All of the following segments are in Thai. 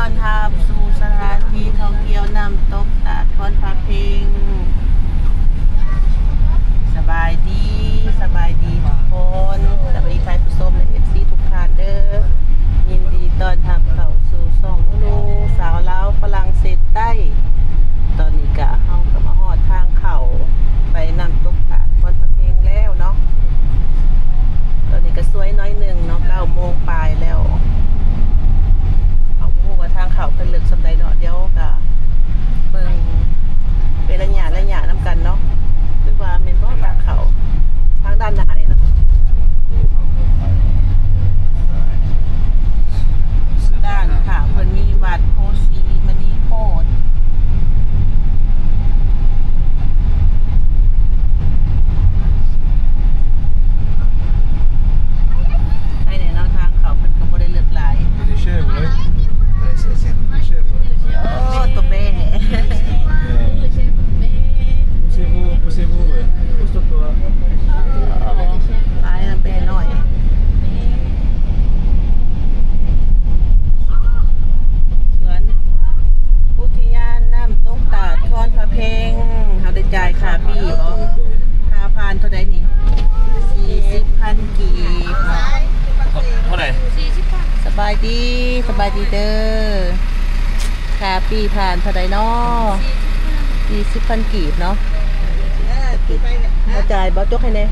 ต้อนรับสู่สถานที่ท่องเที่ยวน้ำตกตาดคอนพาเพงสบายดีทุกคนสวัสดีท่านผู้ชมและFCทุกท่านเด้อยินดีต้อนรับเข้าสู่ช่องนูสาวลาวฝรั่งเศสใต้ตอนนี้กะเฮาก็มาฮอดทางเขาไปน้ำตกตาดคอนพาเพงแล้วเนาะตอนนี้ก็สวยน้อยหนึ่งเนาะ9 โมงปลายแล้วว่าทางเขาเป็นเลือกสำใดเนาะเดี๋ยวก็เบิ่งเป็นระยะน้ำกันเนาะคือว่าเป็นบ่ทางเขาทางด้านหน้านี่เนาะด้านค่ะเพิ่นมีวัดโพสีมณีโคตรให้ในแนวทางเขาเพิ่นก็บ่ได้เลือกหลายโอ้ตัวเบ้ Poussez-vous, pousse-toi. ตายมันเป็นหน่อยสวนอุทยานน้ำตกตาดคอนพาเพงเขาได้จ่ายค่าพี่บ่ค่าผ่านเท่าใดนี่40,000 กีบ เท่าไหร่ สบายดีเด้อค่าพี่ผ่านเท่าใดเนาะ40,000 กีบเนาะมาจ่ายบ่จกให้แน่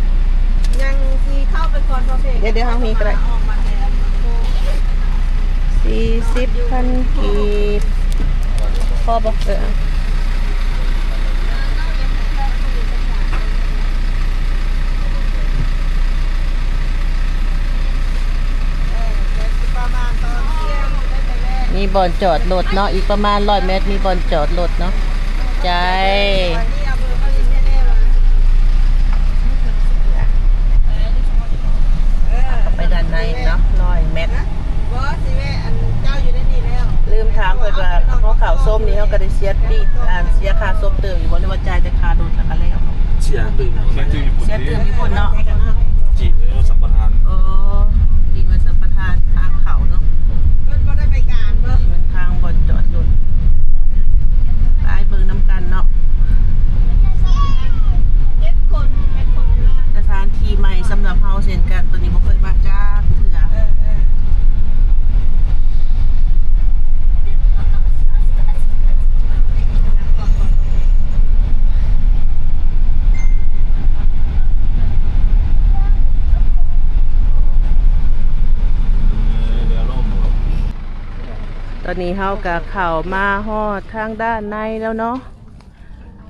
ยังทีเข้าไปก่อนพอเพลง เดี๋ยวเฮามีก็ได้40,000 กีบพอบ่ประมาณตอนเที่ยงได้ไปแรก มีบ่อนจอดรถเนาะอีกประมาณ100 เมตรมีบ่อนจอดรถเนาะใจ วันนี้เอาเบอร์เขาลิ้นแน่ๆวะ ไปด้านในเนาะ100 เมตร บอสสิแม่อันเจ้าอยู่ในนี่แล้ว ลืมถามเพิ่นว่าเพราะข่าวส้มนี่เฮาก็ได้เสียปีเสียค่าส้มเติมอยู่บ่หรือว่าจ่ายแต่ค่ารถแล้วก็แล้ว เสียตื่น เสียเติมญี่ปุ่นเนาะ จีบแล้วสัมปทาน ดีมันสัมปทานทางเขาเนาะ เพิ่นก็ได้ไปการเบิ่ง มันทางบ่จอดรถตายเบิ่งน้ำกันเนาะ 7 คนอยู่ล่ะ สถานที่ใหม่สำหรับเฮาเช่นกันตอนนี้บ่เคยมาจ้าเถื่อเรือล่ม ตอนนี้เฮาก็เข้ามาฮอดทางด้านในแล้วเนาะ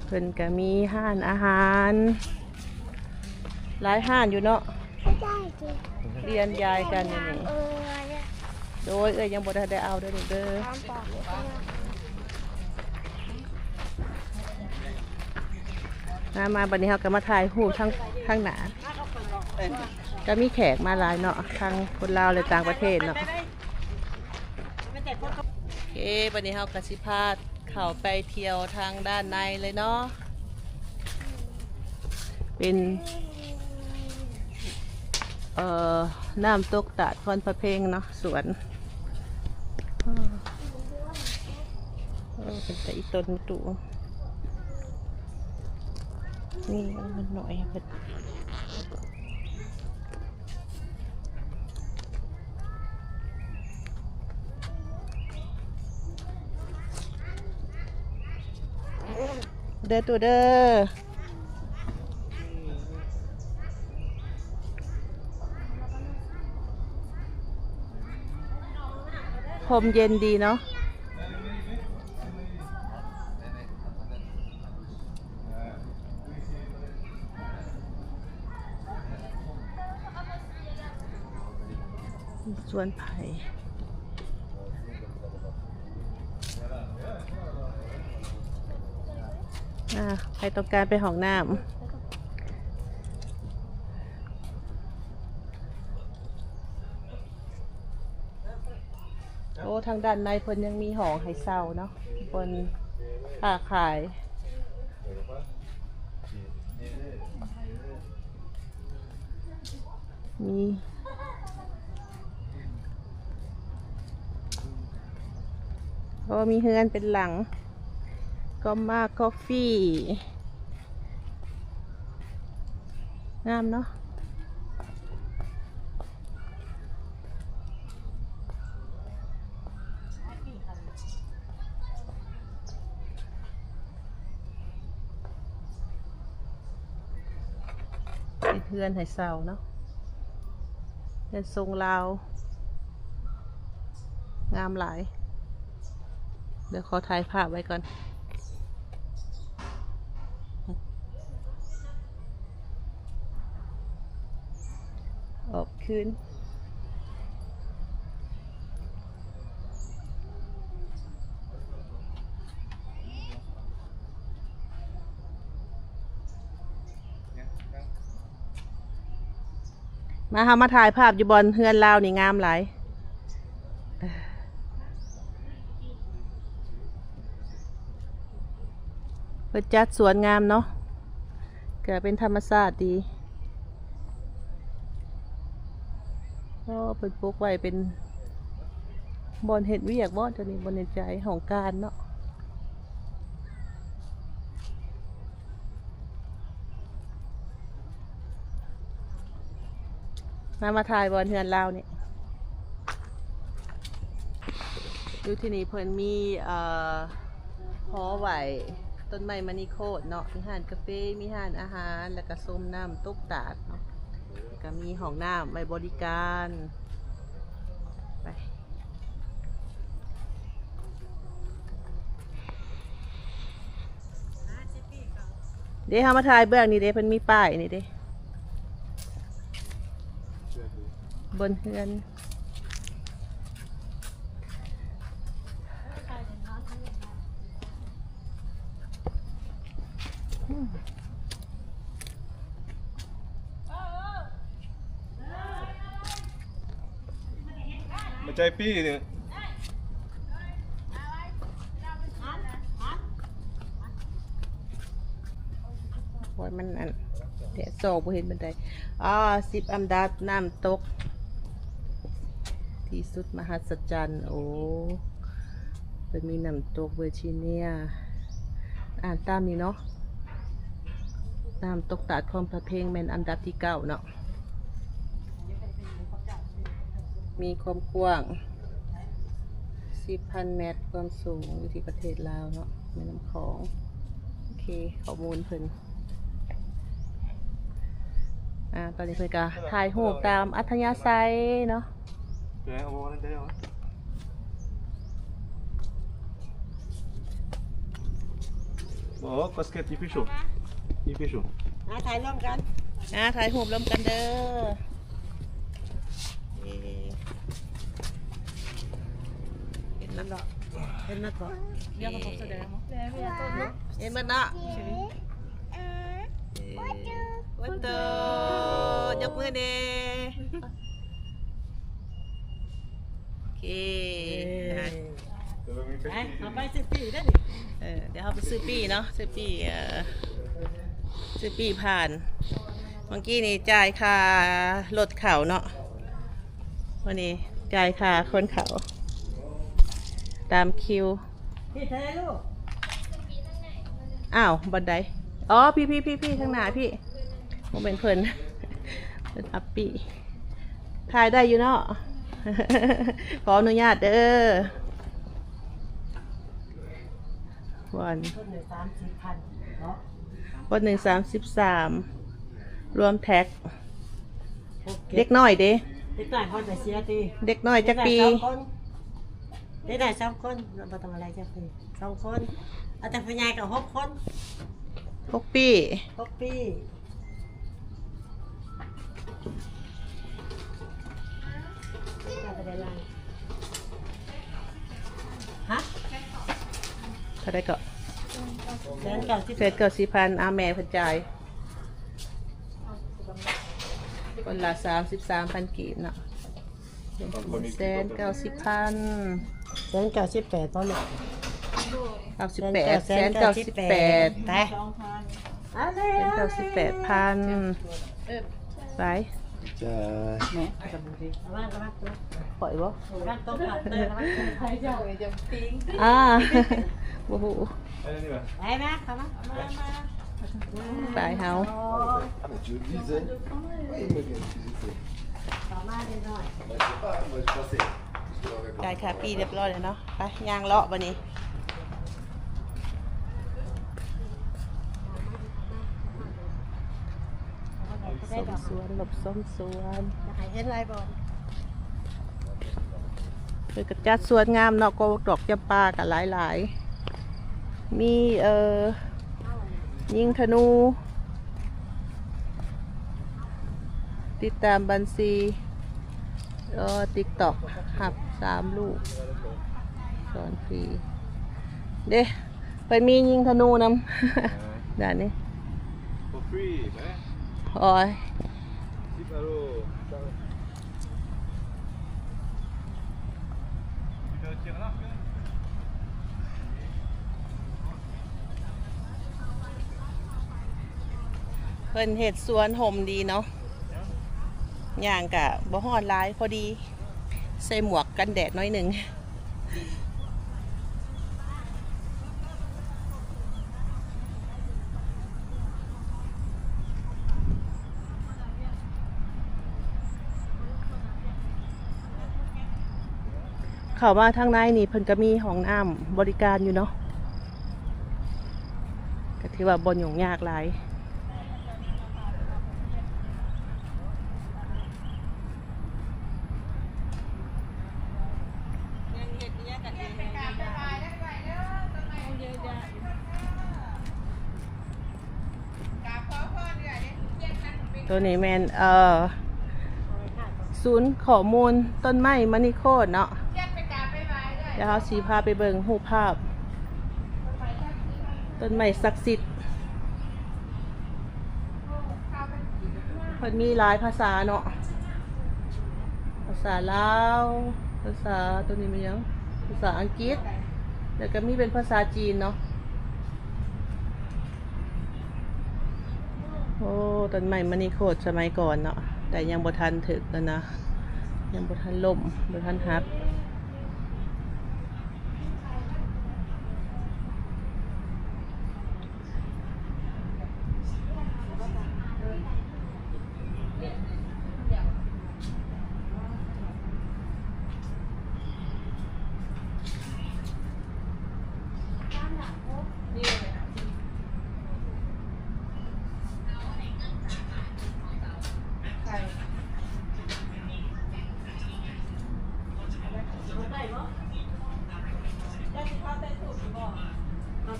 เพิ่นก็มีห้านอาหารหลายห้านอยู่เนาะเรียนยายกันอยู่นี่โดยยังบ่ได้เอาเด้อลูกเด้อมาบัดนี้เฮาก็มาถ่ายรูปทางหน้าก็มีแขกมาหลายเนาะทางคนลาวและต่างประเทศเนาะโอเคบัดนี้เฮาก็สิพาเข้าไปเที่ยวทางด้านในเลยเนาะเป็นน้ำตกตาดคอนพะเพงเนาะสวนเป็นแต่อีต้นตู่นี่มันหน่อยเพิ่นเด้อตัวเด้อลมเย็นดีเนาะสวนไผ่ใครต้องการไปห้องน้ำโอ้ทางด้านในเพิ่นยังมีห้องให้เช่าเนาะบนค้าขายมี โ เพราะว่ามีเฮือนเป็นหลังก็มากกาแฟงามเนาะเป็นเฮือนให้เศร้าเนาะเฮือนทรงลาวงามหลายเดี๋ยวขอถ่ายภาพไว้ก่อนออกคืนมาถ่ายภาพอยู่บนเฮือนลาวนี่งามหลายเปิดจัดสวนงามเนาะเกิดเป็นธรรมชาติดีก็เปิดปลูกไว้เป็นบอนเห็ดเวียกบ่จะนี่บอนในใจของการเนาะมาถ่ายบอนเฮือนลาวนี่ดูที่นี่เพิ่นมีหอไหวต้นไม้มณีโคตรเนาะมีห้านกาแฟมีห้านอาหารแล้วก็ส้มน้ำตุ๊กตาดเนาะก็มีห้องน้ำไว้บริการไปเดี๋ยวเรามาถ่ายเบื้องนี่เด้เพิ่นมีป้ายนี่เด้บนเฮือนมาใจปี้เนี่ย โอ้ยมันอันเดี๋ยวโซ่บ่เห็นบันได10 อันดับน้ำตกที่สุดมหัศจรรย์โอ้เป็นมีน้ำตกเวอร์จิเนียอ่านตามนี้เนาะน้ำตกตาดคลองพระเพงเป็นอันดับที่9เนาะมีความกว้าง 10,000 เมตรความสูงอยู่ที่ประเทศลาวเนาะแม่น้ำของโอเคข้อมูลเพิ่นตอนนี้เพิ่นก็ถ่ายรูปตามอัธยาศัยเนาะ เดี๋ยวเอาวางได้เหรอโอ้ก็สเก็ตอีฟิชชูถ่ายร่วมกัน ถ่ายรูปร่วมกันเด้อเห็นมันเนาะเห็นมันเนาะเดี๋ยวผมแสดงมั้งเห็นมันเนาะวันเตอยกมือเด้โอเคเอาไป10 ปีได้ดิ เดี๋ยวเราไปซื้อปี้เนาะซื้อปี้ผ่านเมื่อกี้นี่จ่ายค่ารถเขาเนาะวันนี้จ่ายค่าคนเขาตามคิว พี่เธอลูก อ้าวบันไดอ๋อพี่ข้างหน้าพี่ผมเป็นเพิ่นเป็นอัปปี้ถ่ายได้อยู่เนาะ ขออนุญาตเด้อวันวัน1 33รวมแท็กเด็กน้อยเด้ เด็กหน่อยคนแต่เสียตี เด็กน้อยจักปี เด็กหน่อย2 คนเราบ่ต้องอะไรจักปี2 คนเอาแต่ผู้ใหญ่ก็6 คน 6 ปี 6 ปีฮะ เท่าได้ก็ เดินก่อนที่ เศษเกิด4,000แม่เพิ่นจ่ายคนละ33,000 กีบเนาะ190,000 เดินก่อน18ตอนนี้ 98,000 198,000 แต่เอาเลย 198,000ไป จะ แม่จะบุรีระวังตัว ปล่อยบ่ ระวังตัวขาดเลยระวังตัวใครเจ้าจะปิ้ง โอ้โห Allez, on y va. ไปแม่เข้ามา ตายเฮา Ah, mais tu le disais. Oui, mais bien, tu disais. ต่อมาเดี๋ยวหน่อย Moi, je sais pas, moi, je pensais. Je te l'aurais pas. ได้ค่ะปีเรียบร้อยแล้วเนาะไปย่างเลาะบัดนี้ส้มสวนหลบส้มสวน จะหายเห็นอะไรบ่ เพิ่นก็จัดสวนงามเนาะก็ดอกจำปาก็หลายๆมียิงธนู ติดตามบัญชีTikTok หับ3 ลูกสอนฟรีเด้ไปมียิงธนูนำ ด้านนี้ For free, hein? โอ้ย 10 euros. Tu fais un tir là? เพิ่นเฮ็ดสวนห่มดีเนาะย่างกะบ่ฮ้อนหลายพอดีใส่หมวกกันแดดน้อยหนึ่งเข้ามาทางในนี่เพิ่นก็มีห้องน้ำบริการอยู่เนาะก็ถือว่าบ่ยุ่งยากหลายตัวนี้แมนศูนย์ข้อมูลต้นไม้มณีโคตรเนาะเดี๋ยวเราสีพาไปเบิ่งรูปภาพต้นไม้ศักดิ์สิทธิ์เพิ่นมีหลายภาษาเนาะภาษาลาวภาษาตัวนี้มันยังภาษาอังกฤษแล้วก็มีเป็นภาษาจีนเนาะโอ้ต้นไม้มณีโคตรสมัยก่อนเนาะแต่ยังบ่ทันถึกแล้วนะยังบ่ทันล่มบ่ทันหัก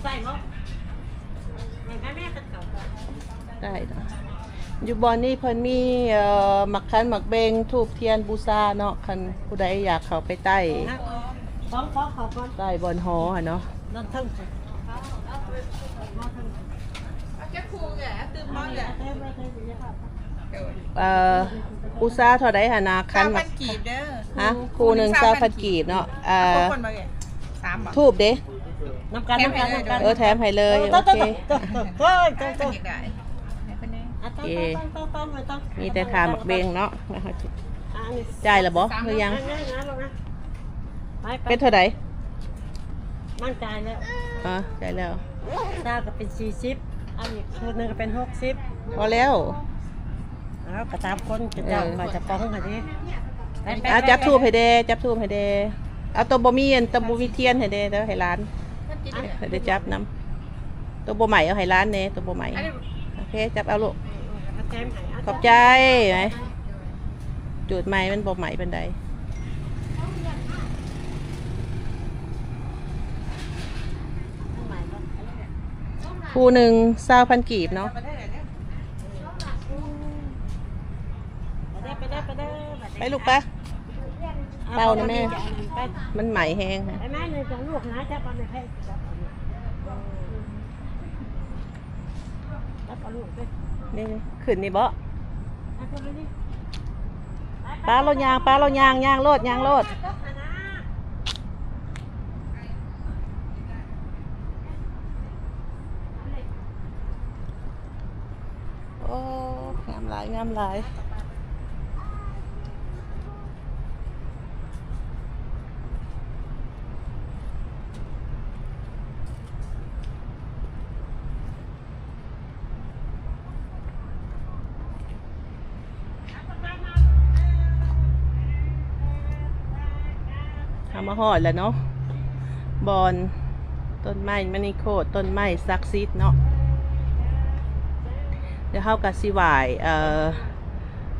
ใส่มั้งแม่เป็นเก่า ได้เนาะอยู่บอนนี่เพิ่นมีหมักคันหมักเบงทูบเทียนบูชาเนาะคันผู้ใดอยากเข้าไปใต้ ฟ้องขอก่อน ใต้บอนหอหั่นเนาะ นั่นทึ่งสิบูชาเท่าใดหั่นนะคันหมัก กีบเด้อ ฮะครูหนึง20,000กีบเนาะทุกคนมาแก่3 บาท ทูบเด้ น้ำกัน แถมให้เลยโอเค เป็นยังไงให้เป็นไง มีแต่ทานหมักเบงเนาะจ่ายแล้วบ่หรือยังเป็นเท่าใด นั่งจ่ายแล้ว จ่ายแล้ว ซาก็เป็น40อันนี้ชุดนึงก็เป็น60 พอแล้ว แล้วกระ3คนจะเจ้ามาจะฟ้องกันดิ จับทูบให้เด้จับทูบให้เด้เอาตัวบ่มีอันตัวบ่มีเทียนให้เด้แล้วให้ร้านให้ได้จับน้ำตัวบ่ใหม่เอาให้ร้านเน่ตัวบ่ใหม่โอเคจับเอาลูกขอบใจไหมจุดใหม่มันบ่ใหม่ปานใดคู่หนึ่ง20,000กีบเนาะไปลูกปะเป่านะแม่มันใหม่แห้งค่ะ ไอ้แม่เนี่ยจะลวกนะจะเอาไปให้จับเอาลูกไป นี่ขึ้นนี่บ่ปลาเรายางยางโลดโอ้งามหลาย มาฮอดแล้วเนาะบอนต้นไม้มันนี่โคตรต้นไม้ซักซิดเนาะเดี๋ยวเฮากับสิไหว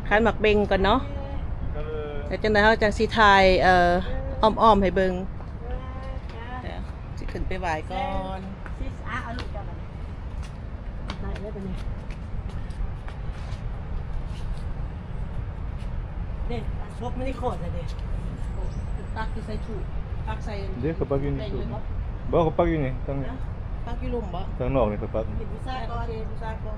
คันหมักเบงก่อนเนาะแล้วจังได๋เฮาจังสิทายอ้อมๆให้เบิ่งเดี๋ยวสิขึ้นไปไหวก่อน ซิสอาเอาลูกจับได้เลยตัวนี้เด็กชกไม่ได้โคตรเลยเด็ก ตักที่ใส่ถุงตักใส่ Dia ke pagi ni. ได้เลยบ่ Bawa ke pagi ni. Tang ตักอยู่ลุมบ่ tang nok ni ke pagi. เห็นวิซ่าก่อนวิซ่าก่อน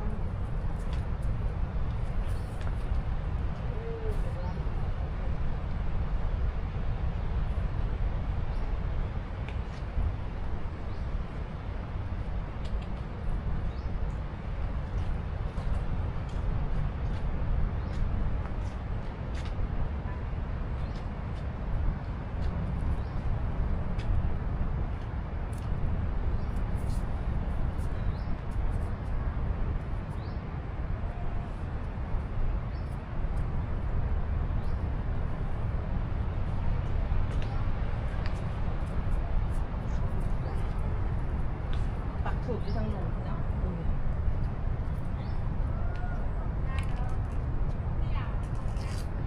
ปักถูกอยู่ทางหลงเนาะ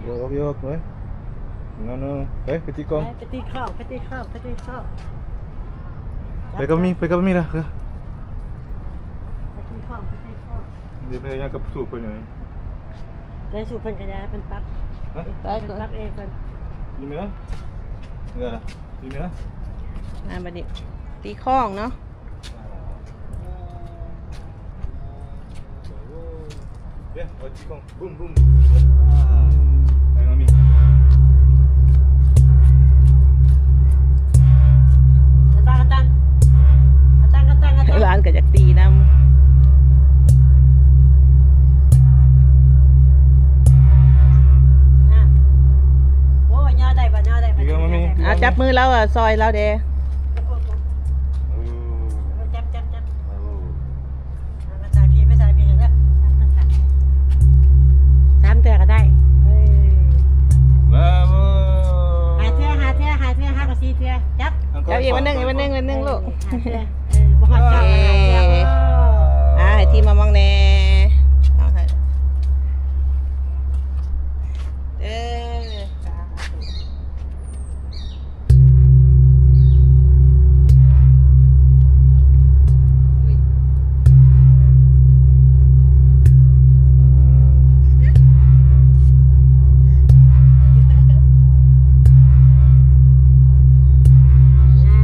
Yok yok eh. Ngono. Ketikong. ไปตีข้าวไปตีข้าวไปตีข้าว Pegang mi dah ke? ไปตีข้าวไปตีข้าว Dia punya yang kepusu punya ni. ได้สูบเป็นกระยาเป็นตัก Ha? เป็นตักเองกัน Ini lah. Enggak lah. Ini lah. บัดนี้ตีข้องเนาะ Ya, ketikong. Boom boom. Pegang mi. ร้านก็อยากตีน้ โอ้ยย่อได้ป่ะย่อได้ป่ะ ำจับมือเราซอยเราเด้ จับมาใส่พี่ไม่ใส่พี่เห็นแล้วสามเตือก็ได้ Bravo. หาเทือห้ากับสี่เทือจับ จับอีกวันหนึ่งลูก หาเทือบ่หอดจับ ให้ทีมามองแน่เอาให้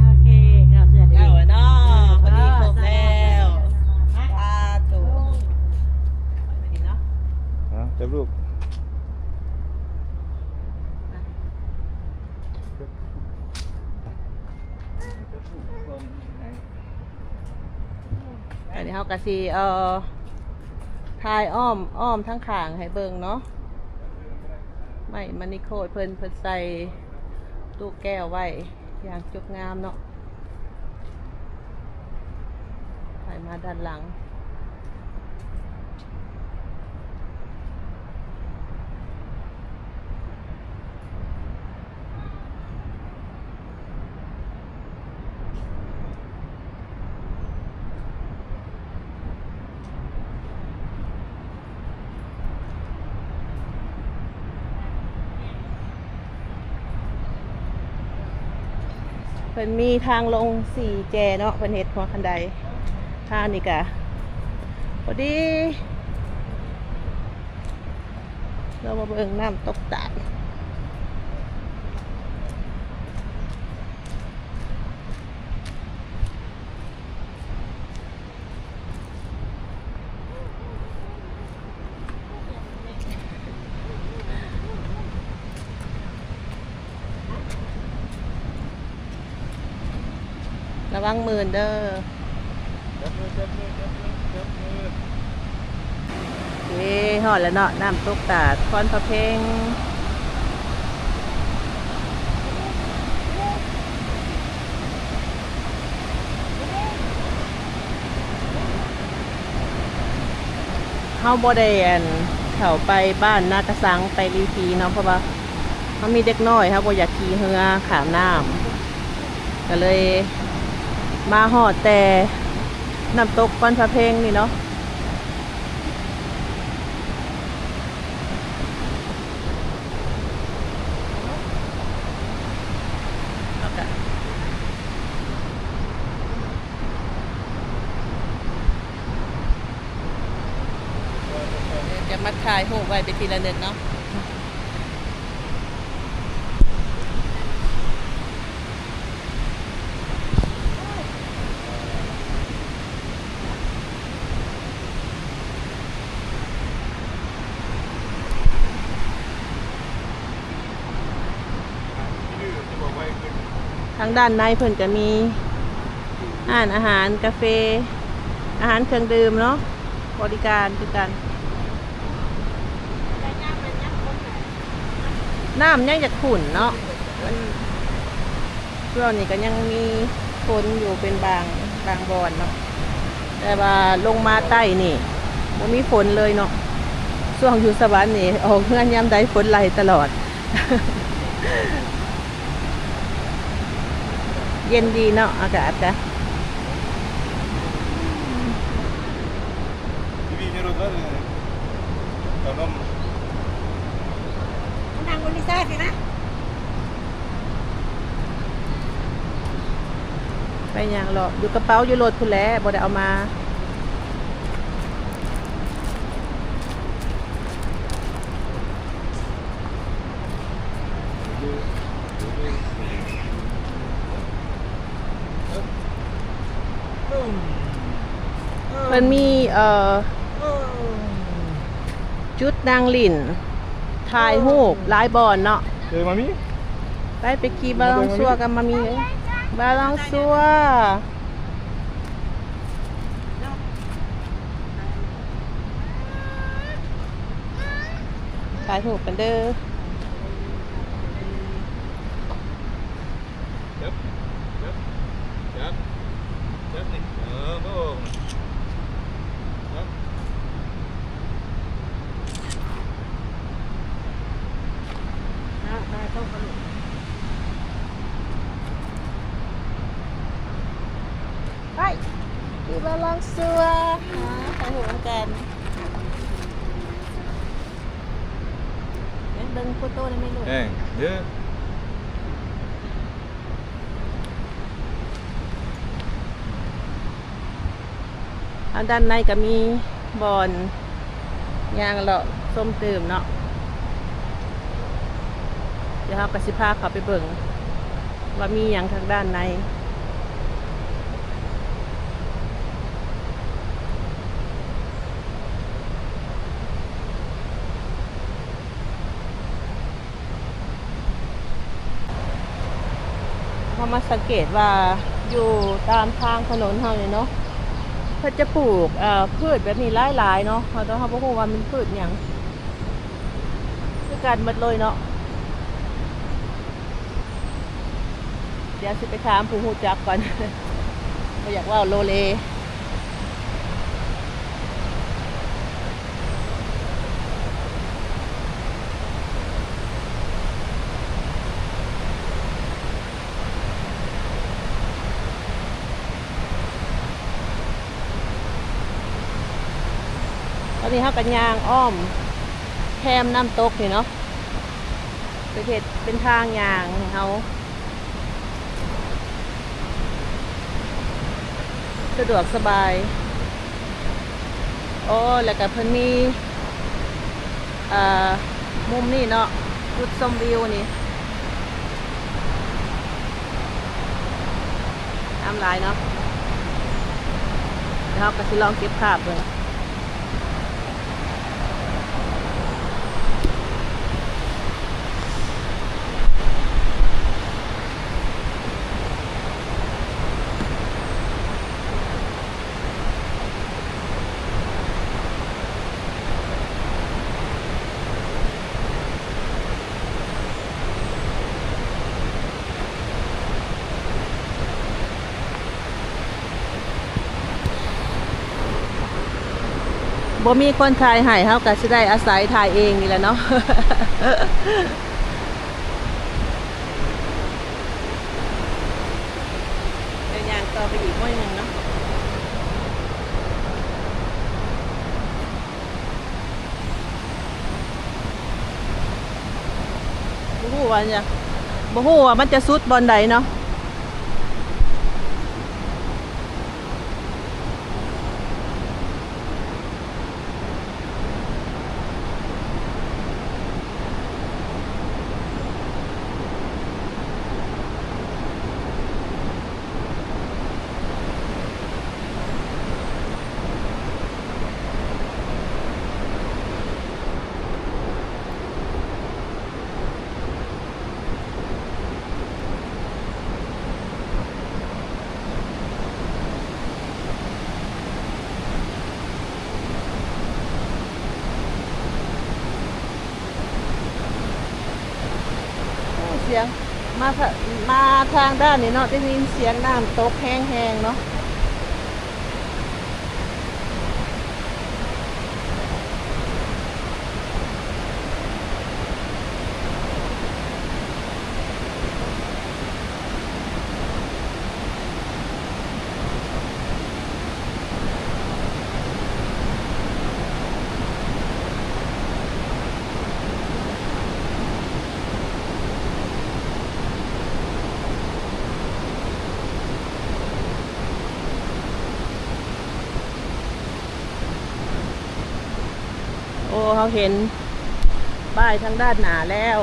โอเคเอาเสื้อดี เก้าเนาะพอดีครบแล้วถูกพอดีเนาะ Ha, cabruk. อันนี้เขากะสิทายอ้อมทั้งข้างให้เบิ่งเนาะไม่มันนี่โคตรเพิ่นใส่ตู้แก้วไว้อย่างจกงามเนาะถ่ายมาด้านหลัง เพิ่นมีทางลง4 แจเนาะเพิ่นเฮ็ดหัวคันไดทางนี่กะพอดีเรามาเบิ่งน้ำตกตาดระวังมือเด้อหอดแล้วเนาะน้ำตกตาดคอนพระเพ่งเฮาบ่ได้เข้าไปบ้านนากระสังไปรีพีเนาะเพราะว่าเขามีเด็กน้อยครับบ่อยากขี่เรือขามน้ำ ก็เลยมาหอดแต่น้ำตกก้อนพระเพงนี่เนาะจะมาถ่ายรูปไว้ไปทีละหนึ่งเนาะทางด้านในเพิ่นจะมีอาหารกาแฟอาหารเครื่องดื่มเนาะบริการคือกันน้ำยังจะขุ่นเนาะช่วงนี้ก็ยังมีฝนอยู่เป็นบางบอนเนาะแต่ว่าลงมาใต้นี่มันมีฝนเลยเนาะช่วงอยู่สวรรค์นี่ออกเงื่อนยามใดฝนไหลตลอด เย็นดีเนาะอากาศจ้ะ Devi rodare Tanom นางคนลิซ่าสินะ ไปอย่างหรอกอยู่กระเป๋าอยู่รถคุณแหล้วบ่ได้เอามามันมีจุดนางลินถ่ายรูปหลายบอนเนาะ Mami? ไปขี่บาลองซัวกันมามีเลยบาลองซัวถ่ายรูปกันเด้อ Yep. Ni. Bom. Yep. ได้ต้องกระโดด ไปขี่บาลองซัวถ่ายรูปกันเบิ่งโฟโต้ได้ไหมลูก 1, 2. อันด้านในก็มีบอนยางเลาะส้มตื่มเนาะเดี๋ยวเรากสิพาเขาไปเบิ่งว่ามีอย่างทางด้านในเขามาสังเกตว่าอยู่ตามทางถนนเฮาเนี่ยเนาะเพื่อจะปลูกพืชแบบนี้หลายๆเนาะเราต้องเขาบอกว่ามันพืชอย่างคือการหมดเลยเนาะเดี๋ยวสิไปถามผู้หูจักก่อน ไม่อยากว่าโลเลตอนนี้เขากันยางอ้อมแคมน้ำตกนี่เนาะเป็นทางยางให้เขาสะดวกสบายโอ้แล้วก็เพิ่นมีมุมนี่เนาะจุดชมวิวนี่น้ำลายเนาะแล้วเราก็สิลองเก็บภาพเลยบ่มีคนถ่ายให้เฮาก็สิได้อาศัยถ่ายเองนี่แหละเนาะ บ น้อยหนึ่งเนาะบ่ฮู้ว่าเนี่ยบ่ฮู้ว่ามันจะสุดบอนใดเนาะเสียงมาทางด้านนี้เนาะได้ยินเสียงน้ำตกแห้งๆเนาะโอ้เขาเห็นป้ายทางด้านหน้าแล้ว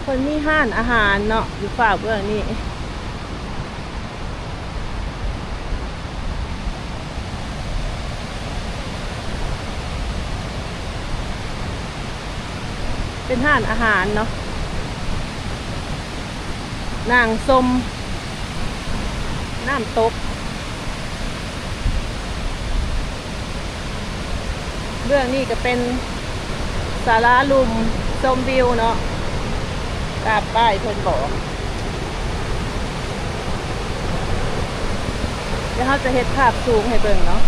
คนมีห้านอาหารเนาะอยู่ฝ่าเบื้องนี้เป็นห้านอาหารเนาะนางสมน้ำตกเรื่องนี้ก็เป็นศาลาลุมชมวิวเนาะตามป้ายเพิ่นบอกเดี๋ยวเขาจะเฮ็ดภาพสูงให้เบิ่งเนาะ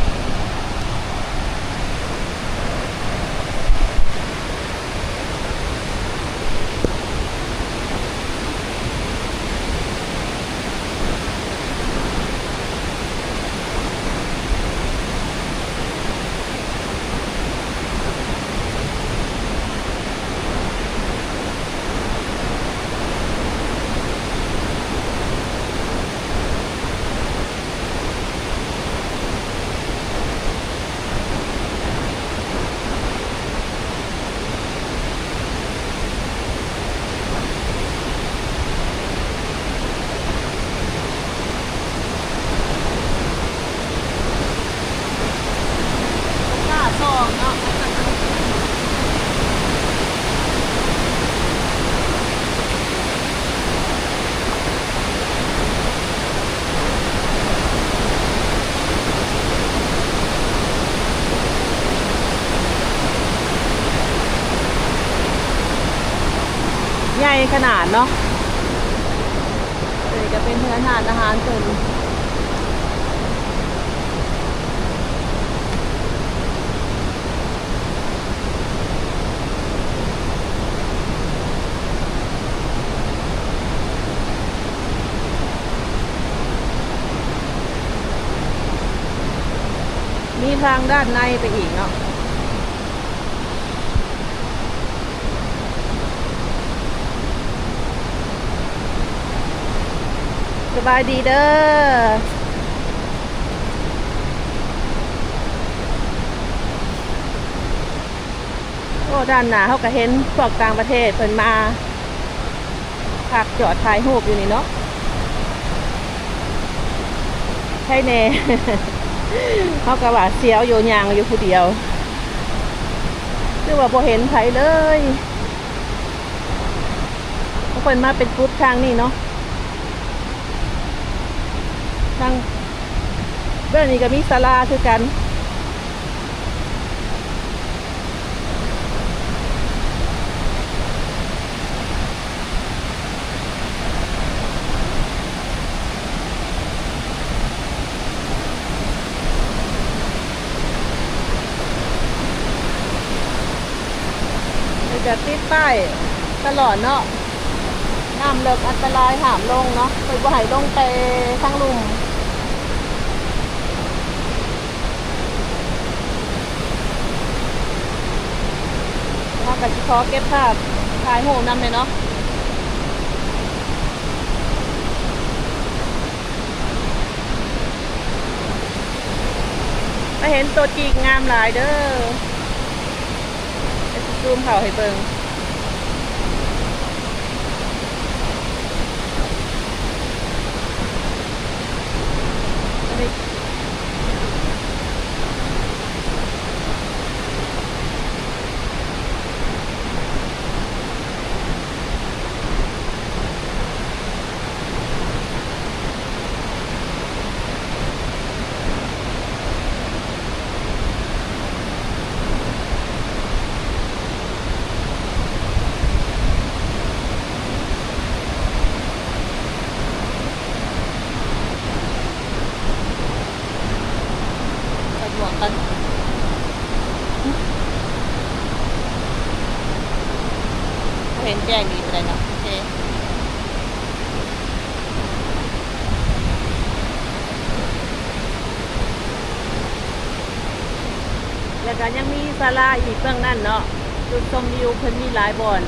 ใหญ่ขนาดเนาะเลยก็เป็นเพื่อนทานอาหารเกินมีทางด้านในไปอีกเนาะสบายดีเด้อโอ้ด้านหน้าเขาก็เห็นพวกต่างประเทศเพิ่นมาพักจอดถ่ายรูปอยู่นี่เนาะใช่แน่ เขาก็ว่าเสียวอยู่ยางอยู่ผู้เดียวคือว่าพอเห็นไผเลยทุกคนมาเป็นกรุ๊ปทางนี่เนาะทางเรื่องนี้ก็มีศาลาคือกัน จะติดป้ายตลอดเนาะน้ำเลิกอันตรายหามลงเนาะไปบ่ให้ลงไปทางลุ่มถ้ากับชิคอเก็บภาพถ่ายโหนำเลยเนาะมาเห็นตัวจริงงามหลายเด้อไปซูมเขาให้เบิ่งเห็นแจ้งดีไปเลยเนาะโอเคแล้วก็ยังมีศาลาอีกเบื้องนั่นเนาะจุดชมวิวเพิ่นมีหลายบ่อน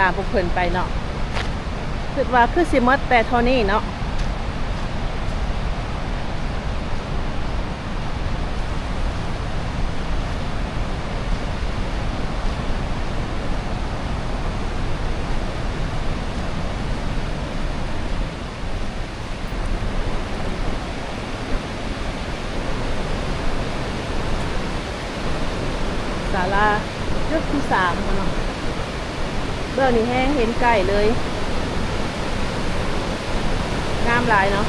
ตามพวกเพิ่นไปเนาะคิดว่าคือสิหมดแต่เท่านี้เนาะศาลายุคที่3เนาะเบื้องนี้แห้งเห็นไก่เลยงามหลายเนาะ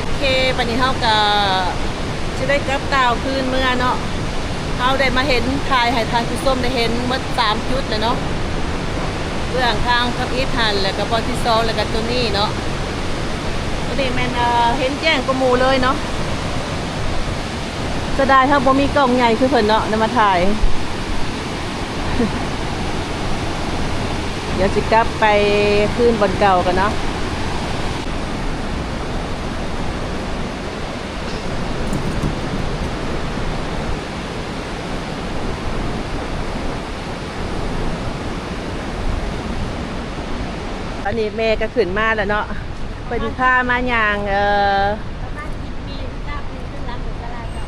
โอเควันนี้เฮาก็จะได้กลับกล่าวคืนเมื่อเนาะเฮาได้มาเห็นทายให้ทานผู้ส้มได้เห็นเมื่อ3จุดเลยเนาะเบื้องทางกับอีทันแล้วก็บอลที่2แล้วก็ตัวนี้เนาะนี่แมนเห็นแจ้งกระมูเลยเนาะจะได้ถ้าบ่มีกล้องใหญ่คือเพิ่นเนาะนำมาถ่าย เดี๋ยวจะกลับไปคืนบนเก่ากันเนาะอันนี้แม่ก็ขึ้นมาแล้วเนาะเป็นผ้ามาอย่างประมาณ10 ปีทราบคือขึ้นร้านหมูกระลาจาก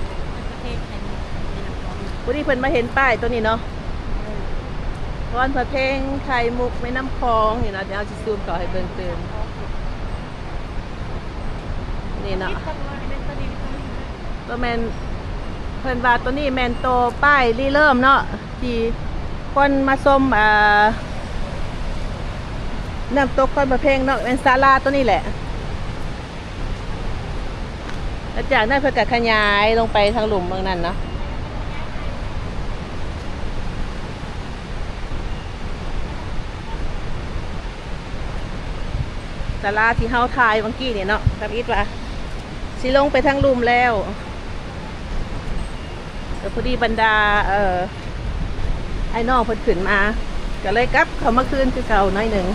ประเทศไทยในนคร วันนี้เพิ่นมาเห็นป้ายตัวนี้เนาะร้อนพระเพลงไข่มุกแม่น้ำคลองนี่เนาะเดี๋ยวเอาจิซูมต่อให้เบิ่งเติมนี่เนาะตัวแมนเพิ่นว่าตัวนี้แมนโตป้ายรีเริ่มเนาะที่คนมาชมน้ำตกคอนประเพงเนาะเป็นศาลาตัวนี้แหละแล้วจากนั้นเพื่อขยายลงไปทางหลุมเมืองนั้นเนาะศาลาที่เฮาทายเมื่อกี้เนี่ยเนาะครับอีทว่าสิลงไปทางหลุมแล้วแต่พอดีบรรดาไอ้น้องเพิ่นขึ้นมาก็เลยกลับเขามาคืนคือเก่าหน่อยหนึ่ง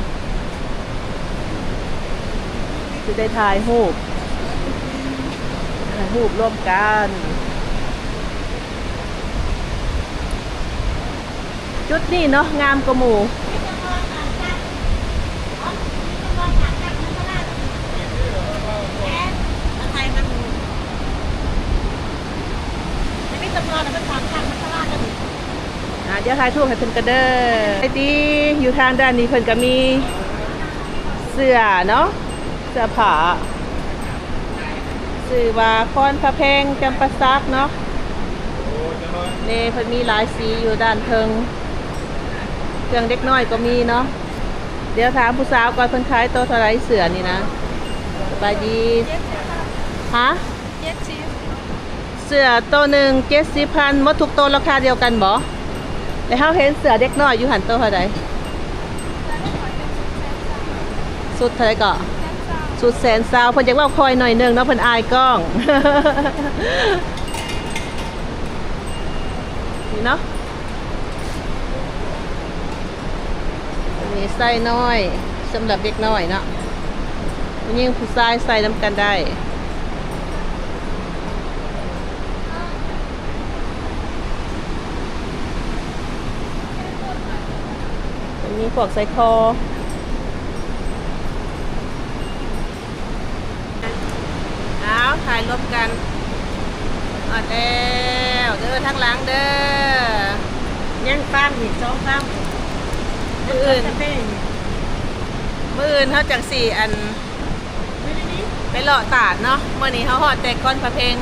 จะได้ถ่ายรูปร่วมกันจุดนี้เนาะงามกว่าหมู่เดี๋ยวถ่ายรูปให้เพิ่นกันเด้อไอ้ที่อยู่ทางด้านนี้เพิ่นก็มีเสื้อเนาะเสื้อผ้า ชื่อว่าคอนพระเพงจำปาซักเนาะ โอ้จะน้อย นี่เพิ่นมีหลายสีอยู่ด้านเทิงเครื่องเด็กน้อยก็มีเนาะเดี๋ยวถามผู้สาวก่อนเพิ่นขายตัวเท่าไหร่เสือนี่นะสบายดีฮะเสือตัวหนึ่ง70,000หมดทุกตัวราคาเดียวกันบ่แล้วเฮาเห็นเสือเด็กน้อยอยู่หันตัวเท่าใดสุดเท่าไหร่ก็สุดแสนซาวเพิ่นอยากเว้าคอยหน่อยหนึงเนาะเพิ่นอายกล้อง นี่เนาะมีไส้น้อยสำหรับเด็กน้อยเนาะยิ่งผู้ชายใส่น้ำกันได้มีพวกใส่คอเอาถ่ายรวมกันอ่อนแล้วเด้อทั้งหลังเด้อ ยังฟังอีก2 ฟัง มืออื่น เต้น มื้ออื่นเขาจังสี่อันไปเลาะตาดเนาะมื้อนี้เขาฮอดแต่ก้อนพระเพง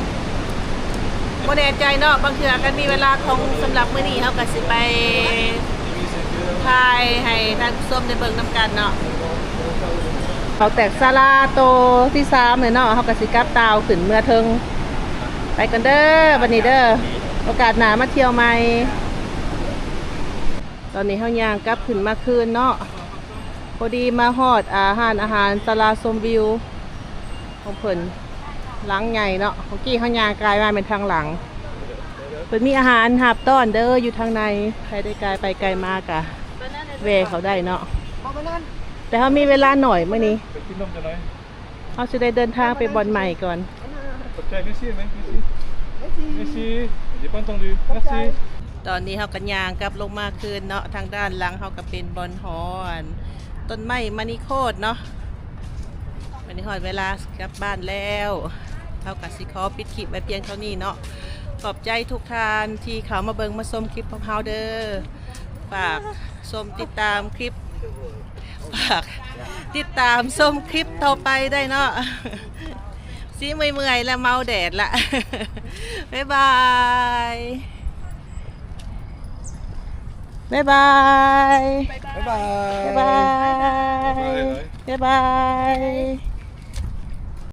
บ่แน่ใจเนาะบางเทื่อกันมีเวลาของสำหรับมื้อนี้เขาก็สิไปถ่ายให้ท่านผู้ชมได้เบิ่งนํกันเนาะเขาแตกศาลาโตที่3เลยเนาะเขาก็สิกลับตาวขึ้นเมื่อเทิงไปกันเด้อบัดนี้เด้อโอกาสหน้ามาเที่ยวใหม่ตอนนี้เขาย่างกลับขึ้นมาคืนเนาะพอดีมาฮอดอาหารตลาดชมวิวของเพิ่นหลังใหญ่เนาะเมื่อกี้เขาย่างกลายมาเป็นทางหลังเพิ่นมีอาหารหับต้อนเด้ออยู่ทางในใครได้กลายไปไกลมากอะแวะเขาได้เนาะแต่เขามีเวลาหน่อยมื้อนี้ ไปกินนมจะน้อย เขาจะได้เดินทางไปบอนใหม่ก่อน ขอบใจเมสซี่ไหมเมสซี่เดี๋ยวป้อนต้องดูเมสซี่ ตอนนี้เขากันยางกลับลงมาคืนเนาะทางด้านหลังเขาก็เป็นบอนฮอนต้นไม้มานิโคดเนาะวันนี้ฮอดเวลากลับบ้านแล้วเขากับสิขอปิดคลิปไว้เพียงเท่านี้เนาะขอบใจทุกท่านที่เขามาเบิ่งมาชมคลิปของเฮาเด้อฝากชมติดตามคลิปฝากติดตามชมคลิปต่อไปได้เนาะสิเมื่อยๆแล้วเมาแดดละ บ๊ายบายบ๊ายบาย Bye bye. บ๊ายบายบ๊ายบาย